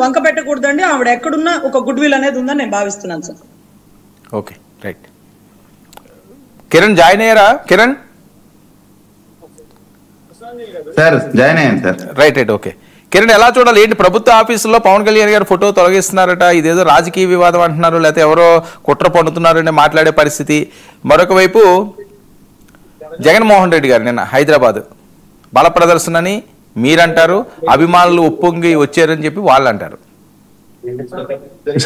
వంక పెట్టకూడదండి. ఆవిడ ఎక్కడున్నా ఒక గుడ్ విల్ అనేది ఉందని నేను భావిస్తున్నాను sir. Okay, right. Kiran join అయ్యారా? కిరణ్ సార్ జాయిన్ అయ్యాను sir. Right right okay. Kiran, ఎలా చూడాలి? ఏంటి ప్రభుత్వ ఆఫీసుల్లో పవన్ కళ్యాణ్ గారు ఫోటో తొలగిస్తున్నారట, ఇదేదో రాజకీయ వివాదం అంటున్నారు, లేకపోతే ఎవరో కుట్ర పన్నుతున్నారని మాట్లాడే పరిస్థితి. మరొక వైపు జగన్మోహన్ రెడ్డి గారు నిన్న హైదరాబాద్ బల ప్రదర్శనని మీరంటారు, అభిమానులు ఉప్పొంగి వచ్చారని చెప్పి వాళ్ళు అంటారు.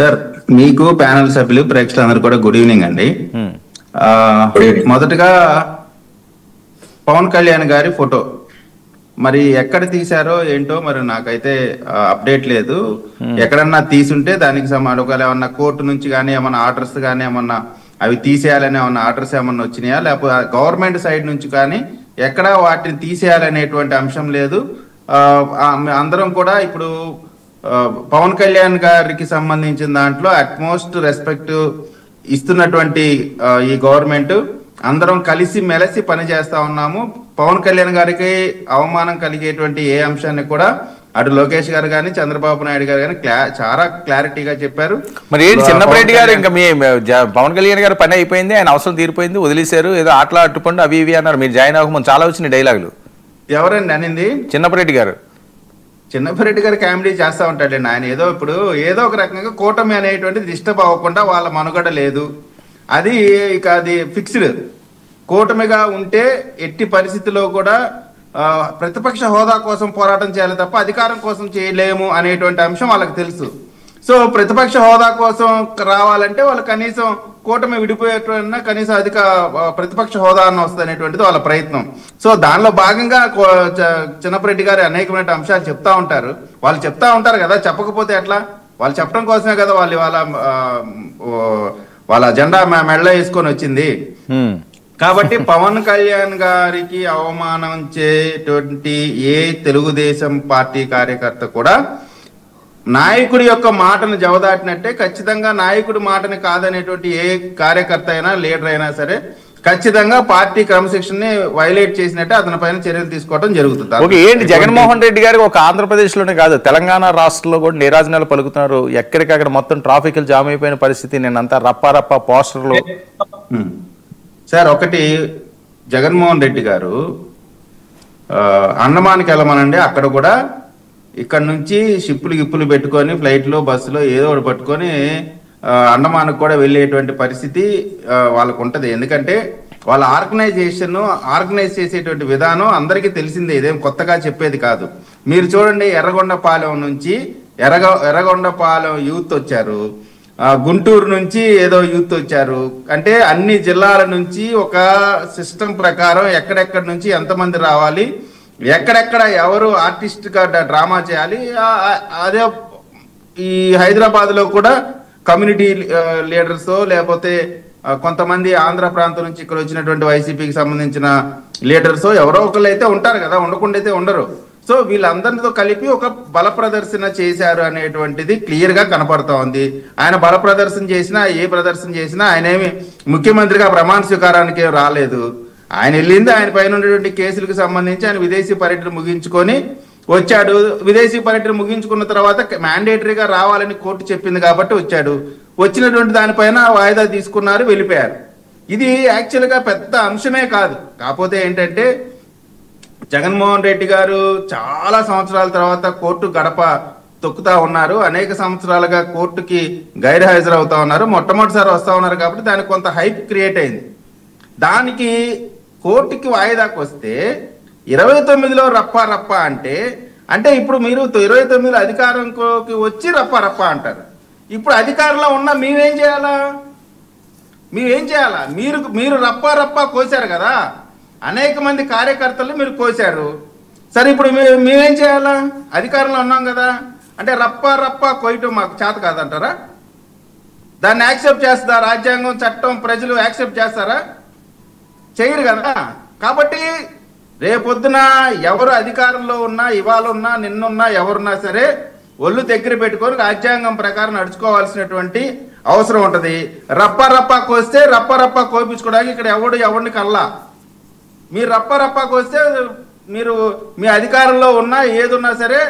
సార్ మీకు ప్యానల్ సభ్యులు ప్రేక్షకులందరూ కూడా గుడ్ ఈవినింగ్ అండి. మొదటగా పవన్ కళ్యాణ్ గారి ఫోటో మరి ఎక్కడ తీశారో ఏంటో మరి నాకైతే అప్డేట్ లేదు. ఎక్కడన్నా తీసుంటే దానికి ఒకవేళ ఏమన్నా కోర్టు నుంచి కానీ ఏమన్నా ఆర్డర్స్ కానీ ఏమన్నా అవి తీసేయాలని ఏమన్నా ఆర్డర్స్ ఏమన్నా వచ్చినాయా, లేకపోతే గవర్నమెంట్ సైడ్ నుంచి కానీ ఎక్కడ వాటిని తీసేయాలనేటువంటి అంశం లేదు. అందరం కూడా ఇప్పుడు పవన్ కళ్యాణ్ గారికి సంబంధించిన దాంట్లో అట్మోస్ట్ రెస్పెక్ట్ ఇస్తున్నటువంటి ఈ గవర్నమెంట్ అందరం కలిసి మెలిసి పనిచేస్తా ఉన్నాము. పవన్ కళ్యాణ్ గారికి అవమానం కలిగేటువంటి ఏ అంశాన్ని కూడా అటు లోకేష్ గారు కానీ చంద్రబాబు నాయుడు గారు కానీ చాలా క్లారిటీగా చెప్పారు. మరి ఏంటి చిన్నపరెడ్డి గారు, ఇంకా మీ పవన్ కళ్యాణ్ గారు పని అయిపోయింది, ఆయన అవసరం తీరిపోయింది, వదిలేశారు, ఏదో ఆటలు అట్టుకోండి అవి ఇవి అన్నారు. మీరు జాయిన్ అవ్వకముందు చాలా వచ్చినాయి డైలాగులు. ఎవరండి అనింది? చిన్నపరెడ్డి గారు. చిన్నపరెడ్డి గారు కామెడీ చేస్తూ ఉంటాడండి. ఆయన ఏదో ఒక రకంగా కూటమి అనేటువంటిది డిస్టర్బ్ అవ్వకుండా వాళ్ళ మనుగడ లేదు, అది ఇక అది ఫిక్స్డ్. కూటమిగా ఉంటే ఎట్టి పరిస్థితిలో కూడా ప్రతిపక్ష హోదా కోసం పోరాటం చేయాలి తప్ప అధికారం కోసం చేయలేము అనేటువంటి అంశం వాళ్ళకి తెలుసు. సో ప్రతిపక్ష హోదా కోసం రావాలంటే వాళ్ళు కనీసం కూటమి విడిపోయేటువంటి కనీసం ప్రతిపక్ష హోదా అన్న వస్తుంది అనేటువంటిది వాళ్ళ ప్రయత్నం. సో దానిలో భాగంగా చిన్నపరెడ్డి గారు అనేకమైన అంశాలు చెప్తా ఉంటారు. వాళ్ళు చెప్తా ఉంటారు కదా, చెప్పకపోతే ఎట్లా? వాళ్ళు చెప్పడం కోసమే కదా వాళ్ళు వాళ్ళ జెండా మెడలో వేసుకొని వచ్చింది. కాబట్టి పవన్ కళ్యాణ్ గారికి అవమానం చేటువంటి ఏ తెలుగుదేశం పార్టీ కార్యకర్త కూడా నాయకుడి యొక్క మాటను జవదాటినట్టే ఖచ్చితంగా నాయకుడి మాటని కాదనేటువంటి ఏ కార్యకర్త అయినా లీడర్ అయినా సరే ఖచ్చితంగా పార్టీ క్రమశిక్షణ ని వైలేట్ చేసినట్టే అతని పైన చర్యలు తీసుకోవడం జరుగుతుంది. ఏంటి జగన్మోహన్ రెడ్డి గారికి ఒక ఆంధ్రప్రదేశ్ లోనే కాదు తెలంగాణ రాష్ట్రంలో కూడా నీరాజనాలు పలుకుతున్నారు. ఎక్కడికక్కడ మొత్తం ట్రాఫిక్ జామ్ అయిపోయిన పరిస్థితి, నేనంతా రప్ప పోస్టర్లు. సార్ ఒకటి, జగన్మోహన్ రెడ్డి గారు అండమాన్కి వెళ్ళమనండి, అక్కడ కూడా ఇక్కడ నుంచి గిప్పులు పెట్టుకొని ఫ్లైట్లో బస్సులో ఏదో ఒకటి పట్టుకొని అండమాన్కి కూడా వెళ్ళేటువంటి పరిస్థితి వాళ్ళకు ఉంటుంది. ఎందుకంటే వాళ్ళ ఆర్గనైజ్ చేసేటువంటి విధానం అందరికీ తెలిసిందే, ఇదేం కొత్తగా చెప్పేది కాదు. మీరు చూడండి, ఎర్రగొండపాలెం నుంచి ఎర్రగొండపాలెం యూత్ వచ్చారు, గుంటూరు నుంచి ఏదో యూత్ వచ్చారు. అంటే అన్ని జిల్లాల నుంచి ఒక సిస్టమ్ ప్రకారం ఎక్కడెక్కడి నుంచి ఎంతమంది రావాలి, ఎక్కడెక్కడ ఎవరు ఆర్టిస్ట్ గా డ్రామా చేయాలి. అదే ఈ హైదరాబాద్ లో కూడా కమ్యూనిటీ లీడర్స్ లేకపోతే కొంతమంది ఆంధ్ర ప్రాంతం నుంచి ఇక్కడ వచ్చినటువంటి వైసీపీకి సంబంధించిన లీడర్స్ ఎవరో ఒకళ్ళు అయితే ఉంటారు కదా, ఉండకుండా అయితే ఉండరు. సో వీళ్ళందరితో కలిపి ఒక బల ప్రదర్శన చేశారు అనేటువంటిది క్లియర్ గా కనపడతా ఉంది. ఆయన బల ప్రదర్శన చేసినా ఏ ప్రదర్శన చేసినా ఆయన ఏమి ముఖ్యమంత్రిగా ప్రమాణ స్వీకారానికి రాలేదు. ఆయన వెళ్ళింది ఆయన పైన ఉన్నటువంటి కేసులకు సంబంధించి ఆయన విదేశీ పర్యటన ముగించుకొని వచ్చాడు. విదేశీ పర్యటన ముగించుకున్న తర్వాత మ్యాండేటరీగా రావాలని కోర్టు చెప్పింది కాబట్టి వచ్చాడు. వచ్చినటువంటి దానిపైన వాయిదా తీసుకున్నారు, వెళ్ళిపోయారు. ఇది యాక్చువల్ గా పెద్ద అంశమే కాదు. కాకపోతే ఏంటంటే జగన్మోహన్ రెడ్డి గారు చాలా సంవత్సరాల తర్వాత కోర్టు గడప తొక్కుతా ఉన్నారు. అనేక సంవత్సరాలుగా కోర్టుకి గైర్ హాజరు అవుతా ఉన్నారు. మొట్టమొదటిసారి వస్తా ఉన్నారు కాబట్టి దానికి కొంత హైప్ క్రియేట్ అయింది. దానికి కోర్టుకి వాయిదాకు వస్తే 29లో రప్ప అంటే ఇప్పుడు మీరు 29లో అధికారంలోకి వచ్చి రప్ప అంటారు. ఇప్పుడు అధికారంలో ఉన్న మేమేం చేయాలా? మీరు రప్ప కోసారు కదా, అనేక మంది కార్యకర్తలు మీరు కోసారు. సరే ఇప్పుడు మేమేం చేయాలా? అధికారంలో ఉన్నాం కదా, అంటే రప్ప కోయటం మాకు చేత కాదంటారా? దాన్ని యాక్సెప్ట్ చేస్తుందా రాజ్యాంగం, చట్టం, ప్రజలు యాక్సెప్ట్ చేస్తారా? చేయరు కదా. కాబట్టి రేపొద్దున ఎవరు అధికారంలో ఉన్నా, ఇవాళ ఉన్నా, నిన్నున్నా, ఎవరున్నా సరే ఒళ్ళు దగ్గర పెట్టుకొని రాజ్యాంగం ప్రకారం నడుచుకోవాల్సినటువంటి అవసరం ఉంటది. రప్ప కోస్తే రప్ప కోపించుకోవడానికి ఇక్కడ ఎవరిని కల్లా. మీరు రప్ప కోస్తే మీరు మీ అధికారంలో ఉన్నా ఏదున్నా సరే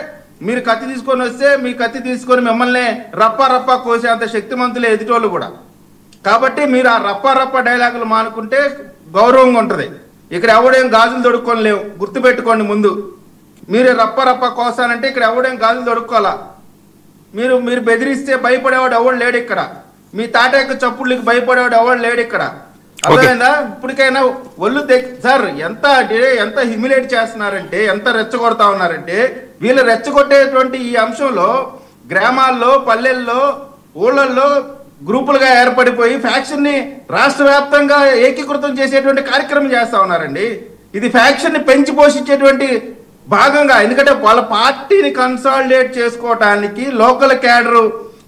మీరు కత్తి తీసుకొని వస్తే మీ కత్తి తీసుకొని మిమ్మల్ని రప్ప కోసేంత శక్తిమంతులే ఎదుటోళ్ళు కూడా. కాబట్టి మీరు ఆ రప్ప డైలాగులు మానుకుంటే గౌరవంగా ఉంటుంది. ఇక్కడ ఎవడేం గాజులు దొడుక్కొని లేవు, గుర్తుపెట్టుకోండి. ముందు మీరు రప్ప కోసానంటే ఇక్కడ ఎవడేం గాజులు దొడుక్కోవాలా. మీరు బెదిరిస్తే భయపడేవాడు ఎవడు లేడు ఇక్కడ. మీ తాటాకు చప్పుళ్ళకి భయపడేవాడు ఎవడు లేడు ఇక్కడ. అర్థమైందా? ఇప్పటికైనా ఒళ్ళు సార్ ఎంత హ్యూమిలేట్ చేస్తున్నారంటే, ఎంత రెచ్చగొడతా ఉన్నారంటే, వీళ్ళు రెచ్చగొట్టేటువంటి ఈ అంశంలో గ్రామాల్లో, పల్లెల్లో, ఊళ్ళల్లో గ్రూపులుగా ఏర్పడిపోయి ఫ్యాక్షన్ ని రాష్ట్ర వ్యాప్తంగా ఏకీకృతం చేసేటువంటి కార్యక్రమం చేస్తా ఉన్నారండి. ఇది ఫ్యాక్షన్ ని పెంచి పోషించేటువంటి భాగంగా. ఎందుకంటే వాళ్ళ పార్టీని కన్సాలిడేట్ చేసుకోవటానికి లోకల్ క్యాడరు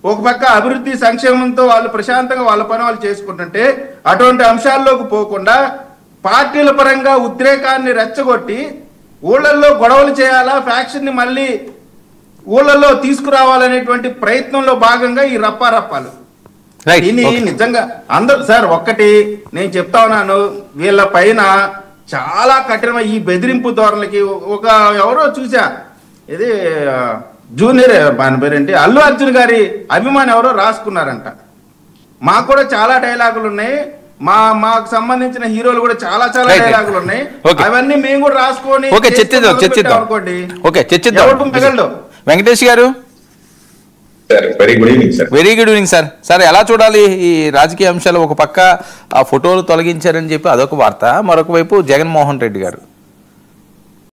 ఒక పక్క అభివృద్ధి సంక్షేమంతో వాళ్ళు ప్రశాంతంగా వాళ్ళ పని వాళ్ళు చేసుకుంటుంటే, అటువంటి అంశాల్లోకి పోకుండా పార్టీల పరంగా ఉద్రేకాన్ని రెచ్చగొట్టి ఊళ్ళల్లో గొడవలు చేయాలా, ఫ్యాక్షన్ ని మళ్ళీ ఊళ్ళల్లో తీసుకురావాలనేటువంటి ప్రయత్నంలో భాగంగా ఈ రప్పాలు. దీన్ని నిజంగా అందరూ సార్ ఒక్కటి నేను చెప్తా ఉన్నాను, వీళ్ళ పైన చాలా కఠినమైన ఈ బెదిరింపు ధోరణికి ఒక ఎవరో చూసా, ఇది జూనియర్ ఆయన పేరేంటి అల్లు అర్జున్ గారి అభిమాని ఎవరో రాసుకున్నారంట. మాకు కూడా చాలా డైలాగులు ఉన్నాయి, మాకు సంబంధించిన హీరోలు కూడా చాలా డైలాగులు ఉన్నాయి. అవన్నీ మేము కూడా రాసుకొని అనుకోండి. వెంకటేష్ గారు very good evening sir. Sir ఎలా చూడాలి ఈ రాజకీయ అంశాలు? ఒక పక్క ఆ ఫోటోలు తొలగించారని చెప్పి అదొక వార్త, మరొక వైపు జగన్మోహన్ రెడ్డి గారు